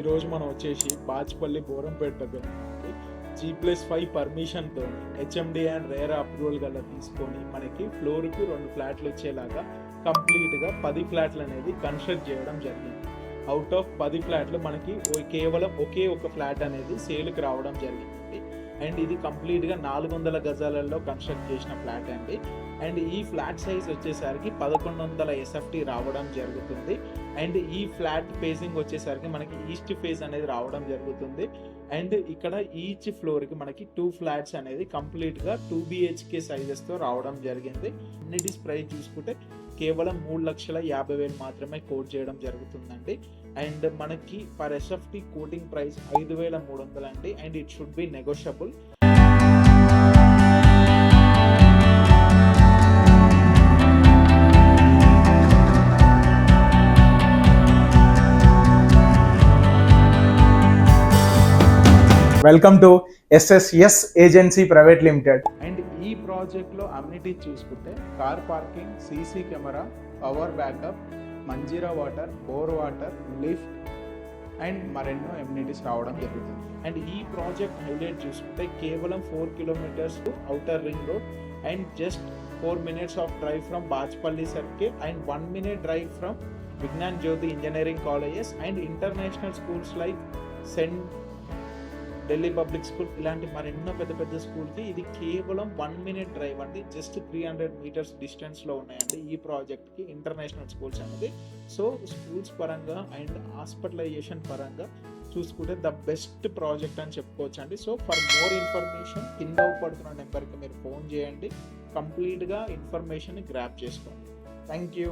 ఈరోజు మనం వచ్చేసి బాచ్పల్లి బోరంపేట దగ్గర G+5 పర్మిషన్తో హెచ్ఎండి అండ్ రేరా అప్రూవల్ గల తీసుకొని మనకి ఫ్లోర్కి 2 ఫ్లాట్లు వచ్చేలాగా కంప్లీట్గా 10 ఫ్లాట్లు అనేది కన్స్ట్రక్ట్ చేయడం జరిగింది. అవుట్ ఆఫ్ 10 ఫ్లాట్లు మనకి కేవలం ఒకే ఒక ఫ్లాట్ అనేది సేల్కి రావడం జరిగింది. అండ్ ఇది కంప్లీట్గా 400 గజాలలో కన్స్ట్రక్ట్ చేసిన ఫ్లాట్ అండి. అండ్ ఈ ఫ్లాట్ సైజ్ వచ్చేసరికి 1100 SFT రావడం జరుగుతుంది. అండ్ ఈ ఫ్లాట్ ఫేసింగ్ వచ్చేసరికి మనకి ఈస్ట్ ఫేస్ అనేది రావడం జరుగుతుంది. అండ్ ఇక్కడ ఈచ్ ఫ్లోర్కి మనకి 2 ఫ్లాట్స్ అనేది కంప్లీట్గా 2 BHK సైజెస్తో రావడం జరిగింది. అన్నిటి ప్రైస్ చూసుకుంటే కేవలం 3,50,000 మాత్రమే కోట్ చేయడం జరుగుతుందండి. అండ్ మనకి పర్ SFT కోటింగ్ ప్రైస్ 5,300 అండి. And it should be negotiable. Welcome to SSS agency private limited. And ఈ ప్రాజెక్ట్లో అమ్యూనిటీ చూసుకుంటే car parking, CC camera, power backup, Manjira water, bore water, lift and మరెన్నో ఎమ్యూనిటీస్ రావడం జరుగుతుంది. అండ్ ఈ project highlight చూసుకుంటే కేవలం 4 kilometers to outer ring road and just 4 minutes of drive from Bachupally circle and 1 minute drive from Vignan Jyothi engineering colleges and international schools like saint Delhi public school, ఇలాంటి మరెన్నో పెద్ద పెద్ద స్కూల్కి ఇది కేవలం 1 minute డ్రైవ్ అండి. జస్ట్ 300 meters డిస్టెన్స్లో ఉన్నాయండి ఈ ప్రాజెక్ట్కి ఇంటర్నేషనల్ స్కూల్స్ అనేది. సో స్కూల్స్ పరంగా అండ్ హాస్పిటలైజేషన్ పరంగా చూసుకుంటే ద బెస్ట్ ప్రాజెక్ట్ అని చెప్పుకోవచ్చు అండి. సో ఫర్ మోర్ ఇన్ఫర్మేషన్ కింద పడుతున్న నెంబర్కి మీరు ఫోన్ చేయండి, కంప్లీట్గా ఇన్ఫర్మేషన్ గ్రాప్ చేసుకోండి. Thank you.